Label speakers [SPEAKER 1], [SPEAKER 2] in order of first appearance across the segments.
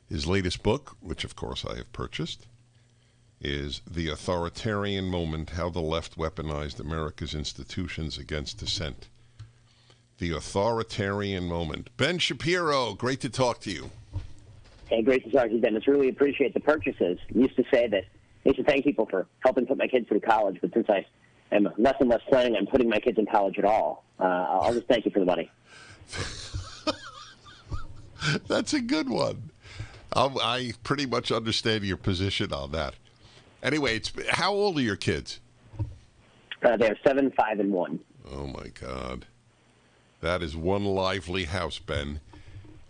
[SPEAKER 1] His latest book, which of course I have purchased, is The Authoritarian Moment, How the Left Weaponized America's Institutions Against Dissent. The Authoritarian Moment. Ben Shapiro, great to talk to you.
[SPEAKER 2] Hey, great to talk to you, Dennis. Really appreciate the purchases. I used to say that I used to thank people for helping put my kids through college, but since I am less and less planning on putting my kids in college at all, I'll just thank you for the money.
[SPEAKER 1] That's a good one. I pretty much understand your position on that. Anyway, how old are your kids?
[SPEAKER 2] They're 7, 5, and 1.
[SPEAKER 1] Oh, my God. That is one lively house, Ben.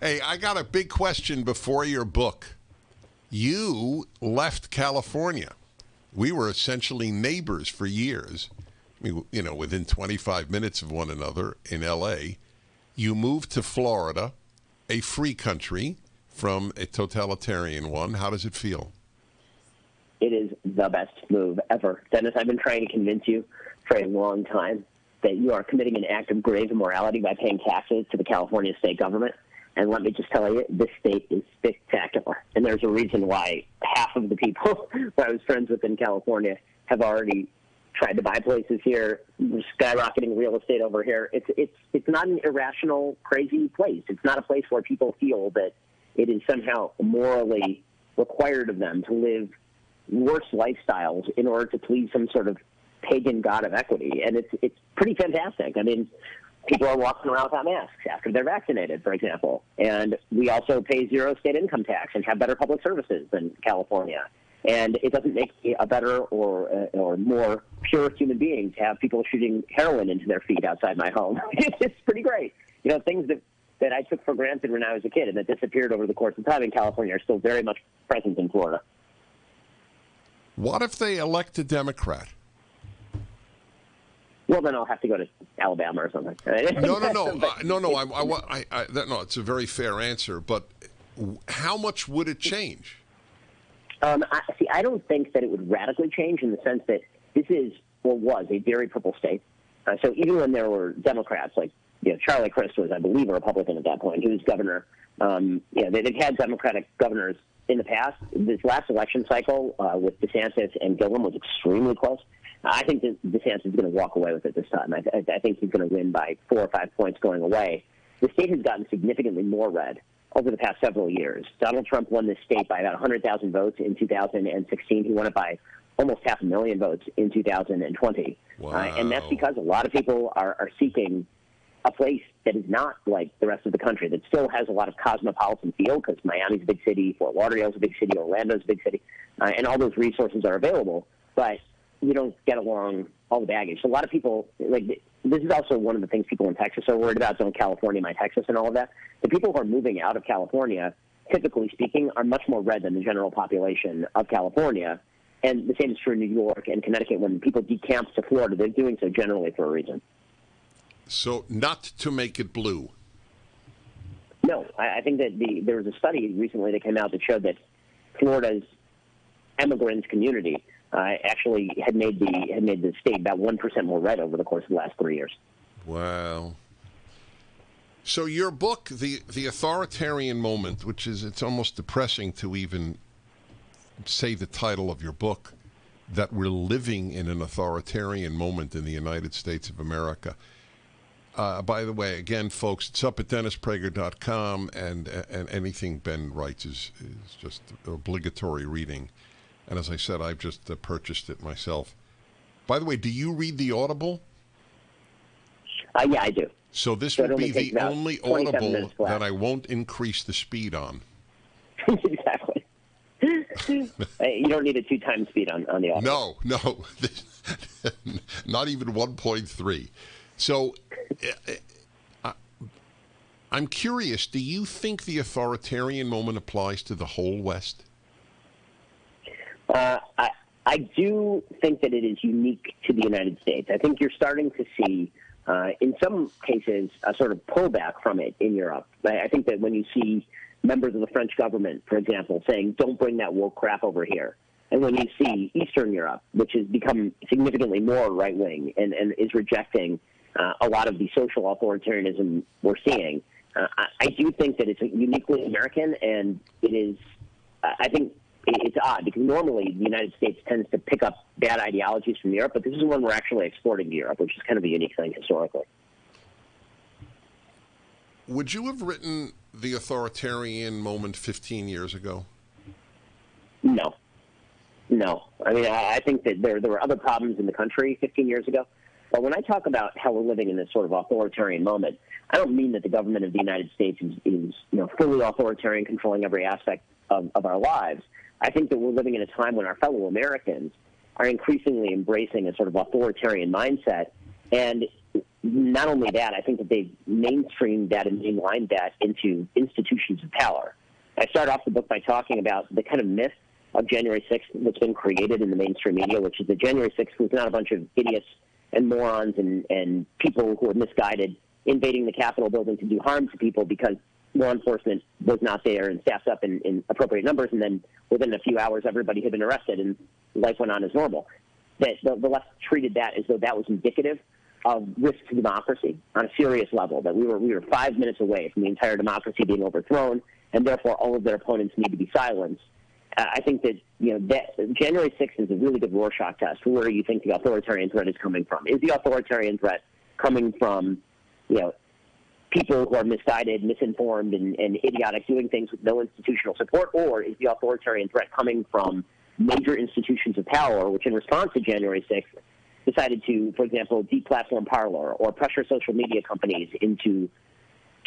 [SPEAKER 1] Hey, I got a big question before your book. You left California. We were essentially neighbors for years. I mean, you know, within 25 minutes of one another in L.A. You moved to Florida, a free country, from a totalitarian one. How does it feel?
[SPEAKER 2] It is the best move ever. Dennis, I've been trying to convince you for a long time that you are committing an act of grave immorality by paying taxes to the California state government. And let me just tell you, this state is spectacular. And there's a reason why half of the people who I was friends with in California have already tried to buy places here. We're skyrocketing real estate over here. It's not an irrational, crazy place. It's not a place where people feel that it is somehow morally required of them to live worse lifestyles in order to please some sort of pagan god of equity. And it's pretty fantastic. I mean, people are walking around without masks after they're vaccinated, for example. And we also pay zero state income tax and have better public services than California. And it doesn't make me a better or more pure human being to have people shooting heroin into their feet outside my home. It's pretty great. You know, things that I took for granted when I was a kid and that disappeared over the course of time in California are still very much present in Florida.
[SPEAKER 1] What if they elect a Democrat?
[SPEAKER 2] Well, then I'll have to go to Alabama or something.
[SPEAKER 1] No, it's a very fair answer, but how much would it change?
[SPEAKER 2] I don't think that it would radically change in the sense that this is or was a very purple state. So even when there were Democrats, like Charlie Crist was, I believe, a Republican at that point, he was governor. They've had Democratic governors in the past. This last election cycle with DeSantis and Gillum was extremely close. I think that DeSantis is going to walk away with it this time. I think he's going to win by 4 or 5 points going away. The state has gotten significantly more red over the past several years. Donald Trump won this state by about 100,000 votes in 2016. He won it by almost 500,000 votes in 2020.
[SPEAKER 1] Wow.
[SPEAKER 2] And that's because a lot of people are seeking a place that is not like the rest of the country, that still has a lot of cosmopolitan feel, because Miami's a big city, Fort Lauderdale's a big city, Orlando's a big city, and all those resources are available. But you don't get along all the baggage. So a lot of people, this is also one of the things people in Texas are worried about, don't California my Texas and all of that. The people who are moving out of California, typically speaking, are much more red than the general population of California. And the same is true in New York and Connecticut. When people decamp to Florida, they're doing so generally for a reason.
[SPEAKER 1] So not to make it blue.
[SPEAKER 2] No, I think that there was a study recently that came out that showed that Florida's immigrant community actually had made the state about 1% more red over the course of the last 3 years.
[SPEAKER 1] Wow. So your book, The Authoritarian Moment, which is, it's almost depressing to even say the title of your book, that we're living in an authoritarian moment in the United States of America. By the way, again, folks, it's up at DennisPrager.com, and anything Ben writes is just obligatory reading. And as I said, I've just purchased it myself. By the way, do you read the Audible?
[SPEAKER 2] Yeah, I do.
[SPEAKER 1] So this will be the only Audible that I won't increase the speed on.
[SPEAKER 2] Exactly. You don't need a 2-time speed on the Audible.
[SPEAKER 1] No. Not even 1.3. So I'm curious, do you think the authoritarian moment applies to the whole West?
[SPEAKER 2] I do think that it is unique to the United States. I think you're starting to see, in some cases, a sort of pullback from it in Europe. I think that when you see members of the French government, for example, saying, don't bring that woke crap over here, and when you see Eastern Europe, which has become significantly more right-wing and is rejecting a lot of the social authoritarianism we're seeing, I do think that it's uniquely American, and it is, I think it's odd because normally the United States tends to pick up bad ideologies from Europe, but this is one we're actually exporting to Europe, which is kind of a unique thing historically.
[SPEAKER 1] Would you have written The Authoritarian Moment 15 years ago?
[SPEAKER 2] No. I mean, I think that there were other problems in the country 15 years ago. But when I talk about how we're living in this sort of authoritarian moment, I don't mean that the government of the United States is fully authoritarian, controlling every aspect of our lives. I think that we're living in a time when our fellow Americans are increasingly embracing a sort of authoritarian mindset. And not only that, I think that they've mainstreamed that and mainlined that into institutions of power. I start off the book by talking about the kind of myth of January 6th that's been created in the mainstream media, which is that January 6th was not a bunch of idiots and morons and people who were misguided invading the Capitol building to do harm to people because law enforcement was not there and staffed up in appropriate numbers, and then within a few hours everybody had been arrested and life went on as normal. That the left treated that as though that was indicative of risk to democracy on a serious level, that we were 5 minutes away from the entire democracy being overthrown, and therefore all of their opponents need to be silenced. I think that that January 6th is a really good Rorschach test for where you think the authoritarian threat is coming from. Is the authoritarian threat coming from people who are misguided, misinformed, and idiotic, doing things with no institutional support, or is the authoritarian threat coming from major institutions of power, which in response to January 6th decided to, for example, deplatform Parler or pressure social media companies into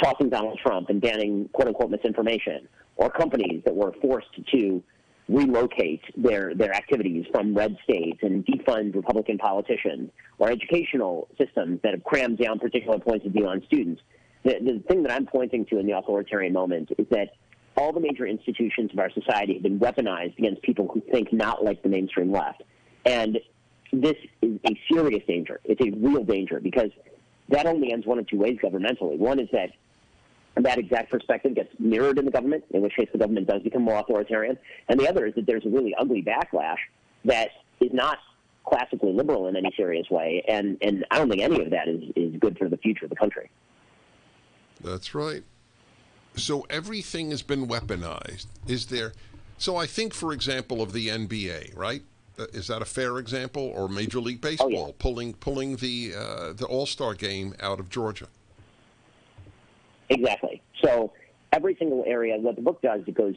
[SPEAKER 2] tossing Donald Trump and banning quote-unquote misinformation, or companies that were forced to relocate their activities from red states and defund Republican politicians, or educational systems that have crammed down particular points of view on students. The thing that I'm pointing to in the authoritarian moment is that all the major institutions of our society have been weaponized against people who think not like the mainstream left. And this is a serious danger. It's a real danger because that only ends one of two ways governmentally. One is that exact perspective gets mirrored in the government, in which case the government does become more authoritarian. And the other is that there's a really ugly backlash that is not classically liberal in any serious way. And I don't think any of that is good for the future of the country.
[SPEAKER 1] That's right. So everything has been weaponized. Is there? So I think, for example, of the NBA, right? Is that a fair example? Or Major League Baseball pulling the All-Star game out of Georgia?
[SPEAKER 2] Exactly. So every single area, what the book does, it goes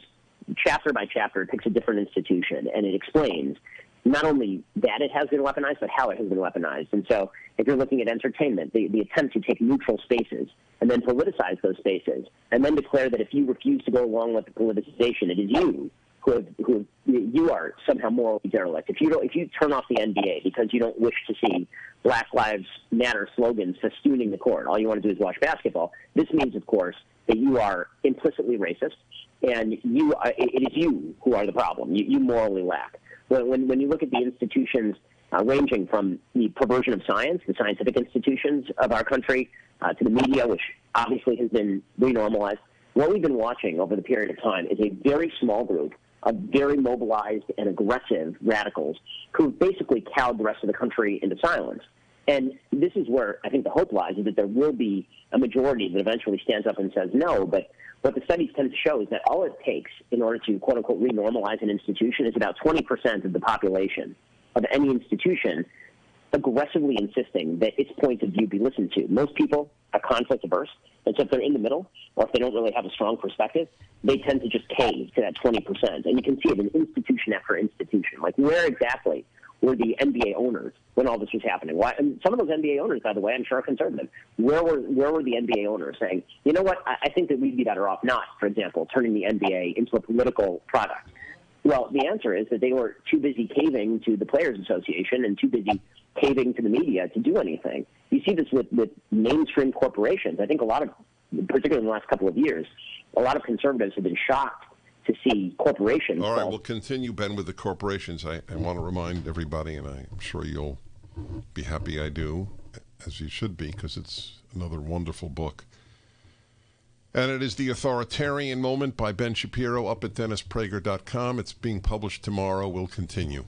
[SPEAKER 2] chapter by chapter, it picks a different institution, and it explains not only that it has been weaponized, but how it has been weaponized. And so if you're looking at entertainment, the attempt to take neutral spaces and then politicize those spaces, and then declare that if you refuse to go along with the politicization, it is you who you are somehow morally derelict. If you turn off the NBA because you don't wish to see Black Lives Matter slogans festooning the court, all you want to do is watch basketball, this means, of course, that you are implicitly racist, and it is you who are the problem. You morally lack. When you look at the institutions ranging from the perversion of science, the scientific institutions of our country, to the media, which obviously has been renormalized, what we've been watching over the period of time is a very small group of very mobilized and aggressive radicals who basically cowed the rest of the country into silence. And this is where I think the hope lies, is that there will be a majority that eventually stands up and says no. But what the studies tend to show is that all it takes in order to, quote-unquote, renormalize an institution is about 20% of the population of any institution aggressively insisting that its point of view be listened to. Most people are conflict averse, and so if they're in the middle, or if they don't really have a strong perspective, they tend to just cave to that 20%. And you can see it in institution after institution. Like, where exactly were the NBA owners when all this was happening? Why? And some of those NBA owners, by the way, I'm sure are conservative. Where were the NBA owners saying, you know what, I think that we'd be better off not, for example, turning the NBA into a political product? Well, the answer is that they were too busy caving to the Players Association and too busy caving to the media to do anything. You see this with mainstream corporations. I think a lot of, particularly in the last couple of years, a lot of conservatives have been shocked to see corporations.
[SPEAKER 1] All right, we'll continue, Ben, with the corporations. I want to remind everybody, and I'm sure you'll be happy I do, as you should be, because it's another wonderful book. And it is The Authoritarian Moment by Ben Shapiro, up at DennisPrager.com. It's being published tomorrow. We'll continue.